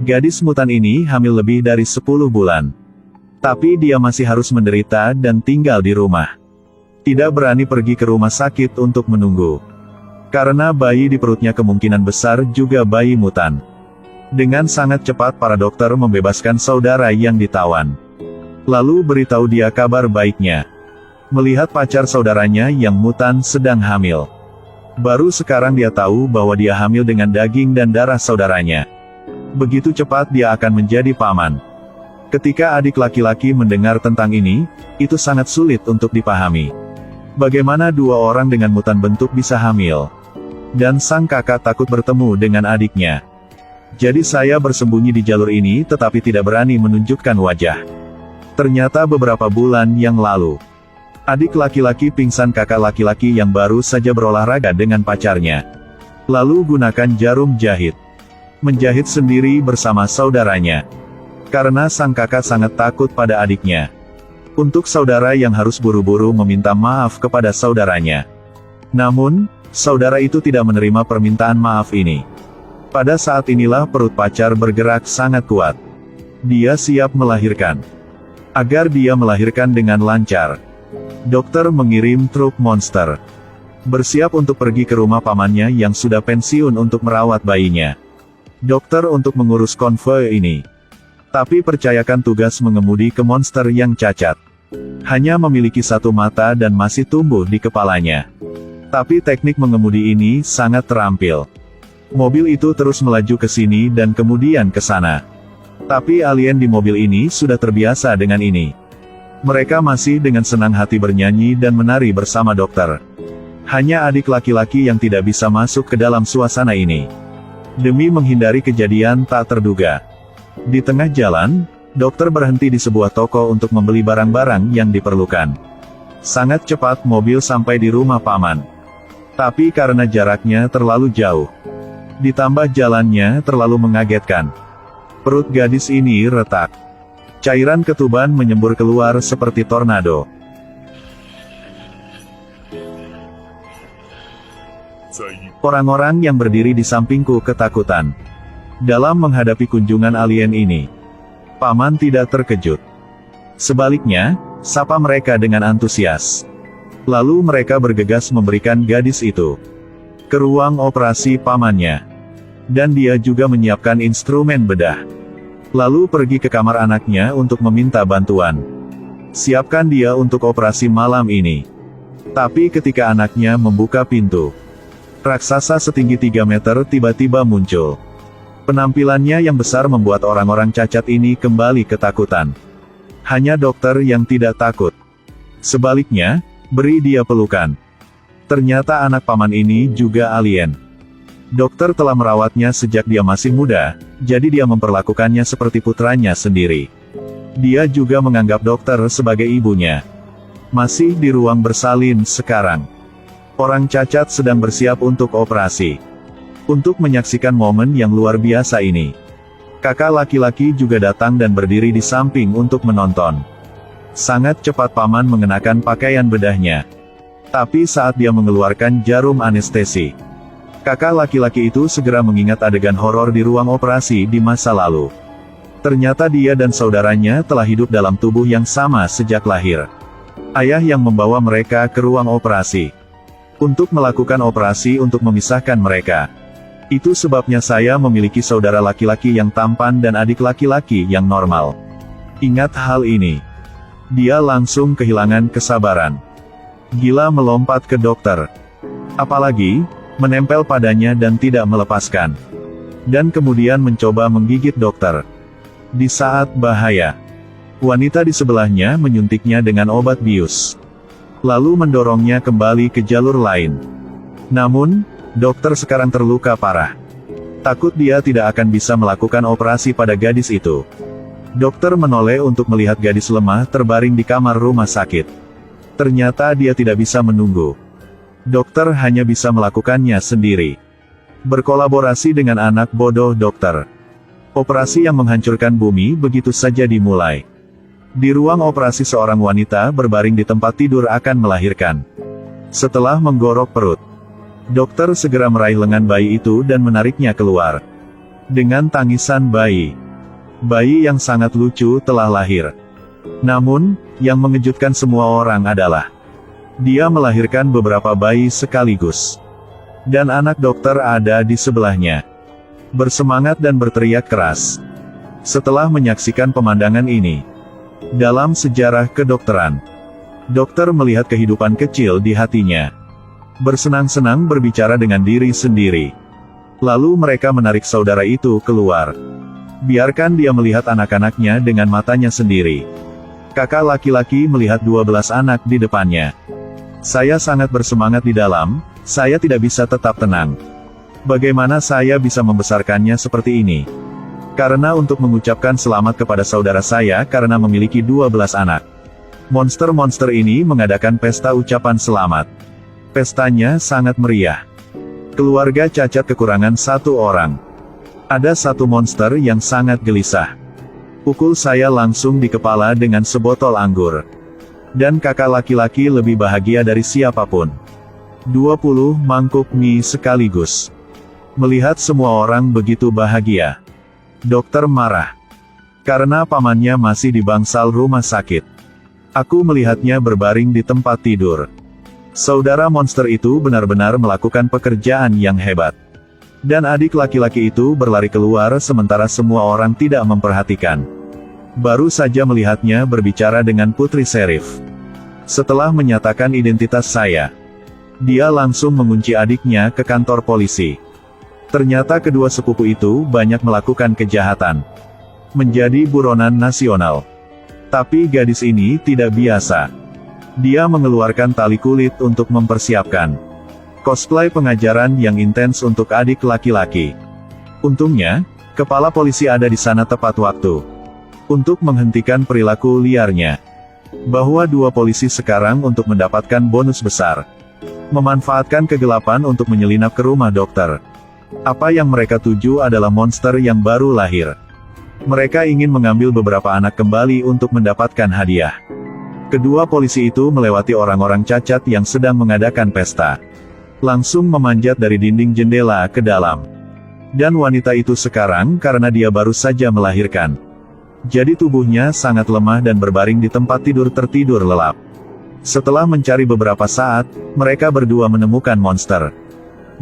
Gadis mutan ini hamil lebih dari 10 bulan. Tapi dia masih harus menderita dan tinggal di rumah. Tidak berani pergi ke rumah sakit untuk menunggu. Karena bayi di perutnya kemungkinan besar juga bayi mutan. Dengan sangat cepat para dokter membebaskan saudara yang ditawan. Lalu beritahu dia kabar baiknya. Melihat pacar saudaranya yang mutan sedang hamil. Baru sekarang dia tahu bahwa dia hamil dengan daging dan darah saudaranya. Begitu cepat dia akan menjadi paman. Ketika adik laki-laki mendengar tentang ini, itu sangat sulit untuk dipahami. Bagaimana dua orang dengan mutan bentuk bisa hamil? Dan sang kakak takut bertemu dengan adiknya. Jadi saya bersembunyi di jalur ini tetapi tidak berani menunjukkan wajah. Ternyata beberapa bulan yang lalu, adik laki-laki pingsan kakak laki-laki yang baru saja berolahraga dengan pacarnya. Lalu gunakan jarum jahit. Menjahit sendiri bersama saudaranya. Karena sang kakak sangat takut pada adiknya. Untuk saudara yang harus buru-buru meminta maaf kepada saudaranya. Namun, saudara itu tidak menerima permintaan maaf ini. Pada saat inilah perut pacar bergerak sangat kuat. Dia siap melahirkan. Agar dia melahirkan dengan lancar, dokter mengirim truk monster. Bersiap untuk pergi ke rumah pamannya yang sudah pensiun untuk merawat bayinya. Dokter untuk mengurus konvoi ini. Tapi percayakan tugas mengemudi ke monster yang cacat. Hanya memiliki satu mata dan masih tumbuh di kepalanya. Tapi teknik mengemudi ini sangat terampil. Mobil itu terus melaju ke sini dan kemudian ke sana. Tapi alien di mobil ini sudah terbiasa dengan ini. Mereka masih dengan senang hati bernyanyi dan menari bersama dokter. Hanya adik laki-laki yang tidak bisa masuk ke dalam suasana ini. Demi menghindari kejadian tak terduga. Di tengah jalan, dokter berhenti di sebuah toko untuk membeli barang-barang yang diperlukan. Sangat cepat mobil sampai di rumah paman. Tapi karena jaraknya terlalu jauh, ditambah jalannya terlalu mengagetkan, perut gadis ini retak. Cairan ketuban menyembur keluar seperti tornado. Orang-orang yang berdiri di sampingku ketakutan. Dalam menghadapi kunjungan alien ini, paman tidak terkejut. Sebaliknya, sapa mereka dengan antusias. Lalu mereka bergegas memberikan gadis itu ke ruang operasi pamannya. Dan dia juga menyiapkan instrumen bedah. Lalu pergi ke kamar anaknya untuk meminta bantuan. Siapkan dia untuk operasi malam ini. Tapi ketika anaknya membuka pintu, raksasa setinggi 3 meter tiba-tiba muncul. Penampilannya yang besar membuat orang-orang cacat ini kembali ketakutan. Hanya dokter yang tidak takut. Sebaliknya, beri dia pelukan. Ternyata anak paman ini juga alien. Dokter telah merawatnya sejak dia masih muda, jadi dia memperlakukannya seperti putranya sendiri. Dia juga menganggap dokter sebagai ibunya. Masih di ruang bersalin sekarang. Orang cacat sedang bersiap untuk operasi. Untuk menyaksikan momen yang luar biasa ini, kakak laki-laki juga datang dan berdiri di samping untuk menonton. Sangat cepat paman mengenakan pakaian bedahnya. Tapi saat dia mengeluarkan jarum anestesi, kakak laki-laki itu segera mengingat adegan horor di ruang operasi di masa lalu. Ternyata dia dan saudaranya telah hidup dalam tubuh yang sama sejak lahir. Ayah yang membawa mereka ke ruang operasi untuk melakukan operasi untuk memisahkan mereka. Itu sebabnya saya memiliki saudara laki-laki yang tampan dan adik laki-laki yang normal. Ingat hal ini. Dia langsung kehilangan kesabaran. Gila melompat ke dokter. Apalagi, menempel padanya dan tidak melepaskan. Dan kemudian mencoba menggigit dokter. Di saat bahaya, wanita di sebelahnya menyuntiknya dengan obat bius. Lalu mendorongnya kembali ke jalur lain. Namun, dokter sekarang terluka parah. Takut dia tidak akan bisa melakukan operasi pada gadis itu. Dokter menoleh untuk melihat gadis lemah terbaring di kamar rumah sakit. Ternyata dia tidak bisa menunggu. Dokter hanya bisa melakukannya sendiri. Berkolaborasi dengan anak bodoh dokter. Operasi yang menghancurkan bumi begitu saja dimulai. Di ruang operasi seorang wanita berbaring di tempat tidur akan melahirkan. Setelah menggorok perut, dokter segera meraih lengan bayi itu dan menariknya keluar. Dengan tangisan bayi. Bayi yang sangat lucu telah lahir. Namun, yang mengejutkan semua orang adalah dia melahirkan beberapa bayi sekaligus. Dan anak dokter ada di sebelahnya, bersemangat dan berteriak keras. Setelah menyaksikan pemandangan ini, dalam sejarah kedokteran, dokter melihat kehidupan kecil di hatinya. Bersenang-senang berbicara dengan diri sendiri. Lalu mereka menarik saudara itu keluar. Biarkan dia melihat anak-anaknya dengan matanya sendiri. Kakak laki-laki melihat 12 anak di depannya. Saya sangat bersemangat di dalam, saya tidak bisa tetap tenang. Bagaimana saya bisa membesarkannya seperti ini? Karena untuk mengucapkan selamat kepada saudara saya karena memiliki 12 anak. Monster-monster ini mengadakan pesta ucapan selamat. Pestanya sangat meriah. Keluarga cacat kekurangan satu orang. Ada satu monster yang sangat gelisah. Pukul saya langsung di kepala dengan sebotol anggur. Dan kakak laki-laki lebih bahagia dari siapapun. 20 mangkuk mie sekaligus. Melihat semua orang begitu bahagia, dokter marah. Karena pamannya masih di bangsal rumah sakit. Aku melihatnya berbaring di tempat tidur. Saudara monster itu benar-benar melakukan pekerjaan yang hebat. Dan adik laki-laki itu berlari keluar sementara semua orang tidak memperhatikan. Baru saja melihatnya berbicara dengan putri Serif. Setelah menyatakan identitas saya, dia langsung mengunci adiknya ke kantor polisi. Ternyata kedua sepupu itu banyak melakukan kejahatan. Menjadi buronan nasional. Tapi gadis ini tidak biasa. Dia mengeluarkan tali kulit untuk mempersiapkan cosplay pengajaran yang intens untuk adik laki-laki. Untungnya, kepala polisi ada di sana tepat waktu untuk menghentikan perilaku liarnya. Bahwa dua polisi sekarang untuk mendapatkan bonus besar. Memanfaatkan kegelapan untuk menyelinap ke rumah dokter. Apa yang mereka tuju adalah monster yang baru lahir. Mereka ingin mengambil beberapa anak kembali untuk mendapatkan hadiah. Kedua polisi itu melewati orang-orang cacat yang sedang mengadakan pesta. Langsung memanjat dari dinding jendela ke dalam. Dan wanita itu sekarang karena dia baru saja melahirkan. Jadi tubuhnya sangat lemah dan berbaring di tempat tidur tertidur lelap. Setelah mencari beberapa saat, mereka berdua menemukan monster.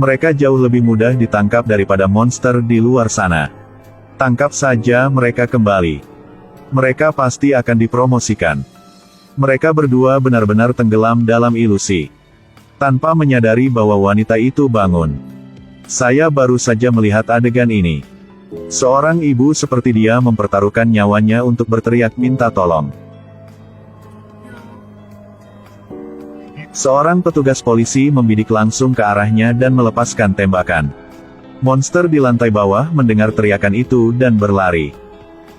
Mereka jauh lebih mudah ditangkap daripada monster di luar sana. Tangkap saja mereka kembali. Mereka pasti akan dipromosikan. Mereka berdua benar-benar tenggelam dalam ilusi. Tanpa menyadari bahwa wanita itu bangun. Saya baru saja melihat adegan ini. Seorang ibu seperti dia mempertaruhkan nyawanya untuk berteriak minta tolong. Seorang petugas polisi membidik langsung ke arahnya dan melepaskan tembakan. Monster di lantai bawah mendengar teriakan itu dan berlari.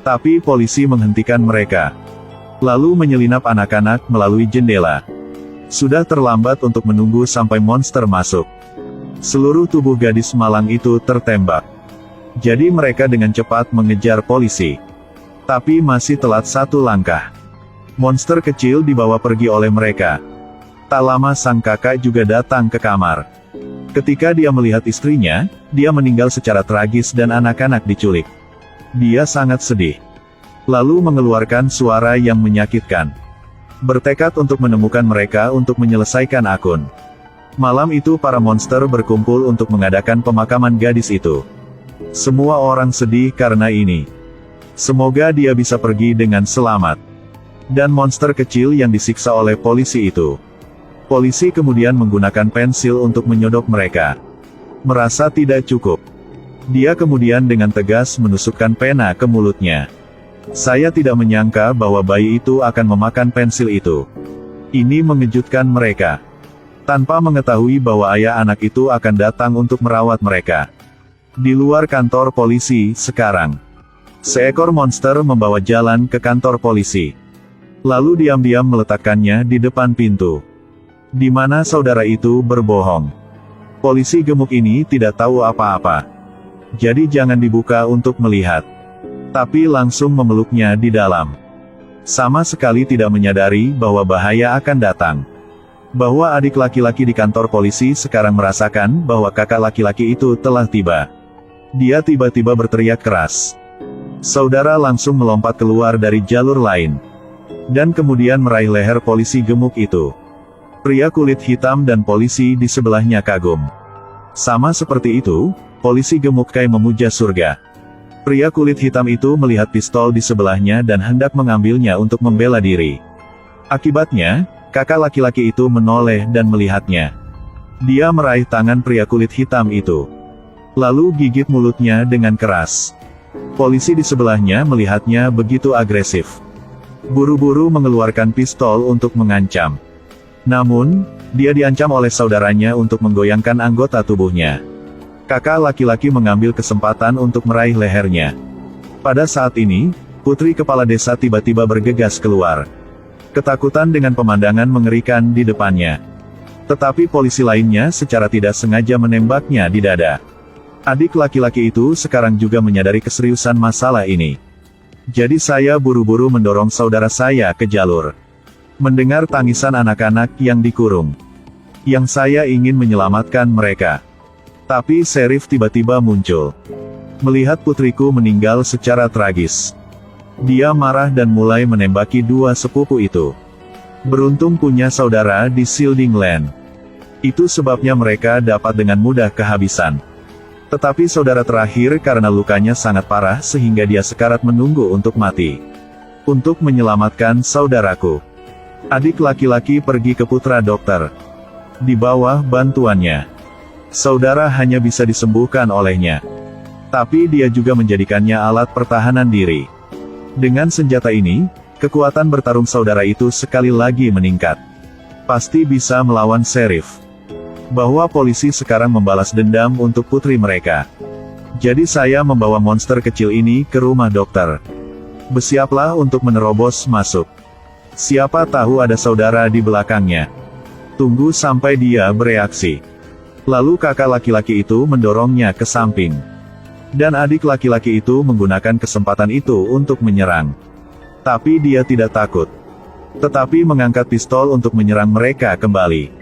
Tapi polisi menghentikan mereka. Lalu menyelinap anak-anak melalui jendela. Sudah terlambat untuk menunggu sampai monster masuk. Seluruh tubuh gadis malang itu tertembak. Jadi mereka dengan cepat mengejar polisi. Tapi masih telat satu langkah. Monster kecil dibawa pergi oleh mereka. Tak lama sang kakak juga datang ke kamar. Ketika dia melihat istrinya, dia meninggal secara tragis dan anak-anak diculik. Dia sangat sedih. Lalu mengeluarkan suara yang menyakitkan. Bertekad untuk menemukan mereka untuk menyelesaikan akun. Malam itu para monster berkumpul untuk mengadakan pemakaman gadis itu. Semua orang sedih karena ini. Semoga dia bisa pergi dengan selamat. Dan monster kecil yang disiksa oleh polisi itu. Polisi kemudian menggunakan pensil untuk menyodok mereka. Merasa tidak cukup. Dia kemudian dengan tegas menusukkan pena ke mulutnya. Saya tidak menyangka bahwa bayi itu akan memakan pensil itu. Ini mengejutkan mereka. Tanpa mengetahui bahwa ayah anak itu akan datang untuk merawat mereka. Di luar kantor polisi, sekarang. Seekor monster membawa jalan ke kantor polisi. Lalu diam-diam meletakkannya di depan pintu. Di mana saudara itu berbohong. Polisi gemuk ini tidak tahu apa-apa. Jadi jangan dibuka untuk melihat. Tapi langsung memeluknya di dalam. Sama sekali tidak menyadari bahwa bahaya akan datang. Bahwa adik laki-laki di kantor polisi sekarang merasakan bahwa kakak laki-laki itu telah tiba. Dia tiba-tiba berteriak keras. Saudara langsung melompat keluar dari jalur lain. Dan kemudian meraih leher polisi gemuk itu. Pria kulit hitam dan polisi di sebelahnya kagum. Sama seperti itu, polisi gemuk kayak memuja surga. Pria kulit hitam itu melihat pistol di sebelahnya dan hendak mengambilnya untuk membela diri. Akibatnya, kakak laki-laki itu menoleh dan melihatnya. Dia meraih tangan pria kulit hitam itu. Lalu gigit mulutnya dengan keras. Polisi di sebelahnya melihatnya begitu agresif. Buru-buru mengeluarkan pistol untuk mengancam. Namun, dia diancam oleh saudaranya untuk menggoyangkan anggota tubuhnya. Kakak laki-laki mengambil kesempatan untuk meraih lehernya. Pada saat ini, putri kepala desa tiba-tiba bergegas keluar. Ketakutan dengan pemandangan mengerikan di depannya. Tetapi polisi lainnya secara tidak sengaja menembaknya di dada. Adik laki-laki itu sekarang juga menyadari keseriusan masalah ini. Jadi saya buru-buru mendorong saudara saya ke jalur. Mendengar tangisan anak-anak yang dikurung. Yang saya ingin menyelamatkan mereka. Tapi Sheriff tiba-tiba muncul. Melihat putriku meninggal secara tragis. Dia marah dan mulai menembaki dua sepupu itu. Beruntung punya saudara di Shielding Land. Itu sebabnya mereka dapat dengan mudah kehabisan. Tetapi saudara terakhir karena lukanya sangat parah sehingga dia sekarat menunggu untuk mati. Untuk menyelamatkan saudaraku. Adik laki-laki pergi ke putra dokter. Di bawah bantuannya. Saudara hanya bisa disembuhkan olehnya. Tapi dia juga menjadikannya alat pertahanan diri. Dengan senjata ini, kekuatan bertarung saudara itu sekali lagi meningkat. Pasti bisa melawan Sheriff. Bahwa polisi sekarang membalas dendam untuk putri mereka. Jadi saya membawa monster kecil ini ke rumah dokter. Bersiaplah untuk menerobos masuk. Siapa tahu ada saudara di belakangnya. Tunggu sampai dia bereaksi. Lalu kakak laki-laki itu mendorongnya ke samping. Dan adik laki-laki itu menggunakan kesempatan itu untuk menyerang. Tapi dia tidak takut. Tetapi mengangkat pistol untuk menyerang mereka kembali.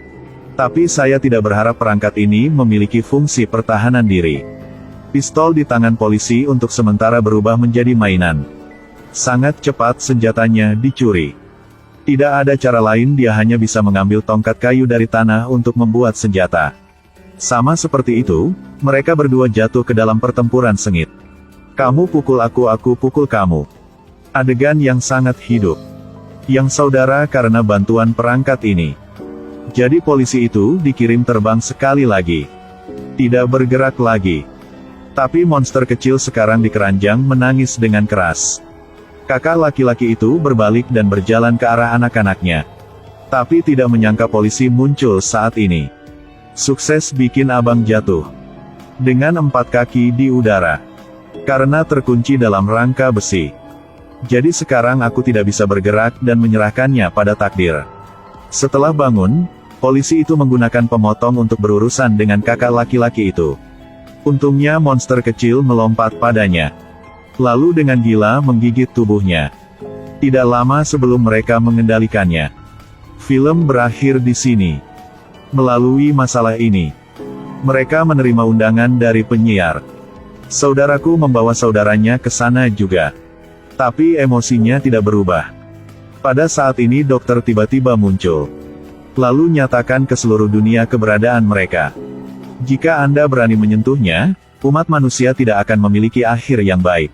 Tapi saya tidak berharap perangkat ini memiliki fungsi pertahanan diri. Pistol di tangan polisi untuk sementara berubah menjadi mainan. Sangat cepat senjatanya dicuri. Tidak ada cara lain, dia hanya bisa mengambil tongkat kayu dari tanah untuk membuat senjata. Sama seperti itu, mereka berdua jatuh ke dalam pertempuran sengit. Kamu pukul aku pukul kamu. Adegan yang sangat hidup. Yang saudara karena bantuan perangkat ini. Jadi polisi itu dikirim terbang sekali lagi. Tidak bergerak lagi. Tapi monster kecil sekarang di keranjang menangis dengan keras. Kakak laki-laki itu berbalik dan berjalan ke arah anak-anaknya. Tapi tidak menyangka polisi muncul saat ini. Sukses bikin abang jatuh. Dengan 4 kaki di udara. Karena terkunci dalam rangka besi. Jadi sekarang aku tidak bisa bergerak dan menyerahkannya pada takdir. Setelah bangun, polisi itu menggunakan pemotong untuk berurusan dengan kakak laki-laki itu. Untungnya monster kecil melompat padanya. Lalu dengan gila menggigit tubuhnya. Tidak lama sebelum mereka mengendalikannya. Film berakhir di sini. Melalui masalah ini, mereka menerima undangan dari penyiar. Saudaraku membawa saudaranya ke sana juga. Tapi emosinya tidak berubah. Pada saat ini dokter tiba-tiba muncul. Lalu nyatakan ke seluruh dunia keberadaan mereka. Jika Anda berani menyentuhnya, umat manusia tidak akan memiliki akhir yang baik.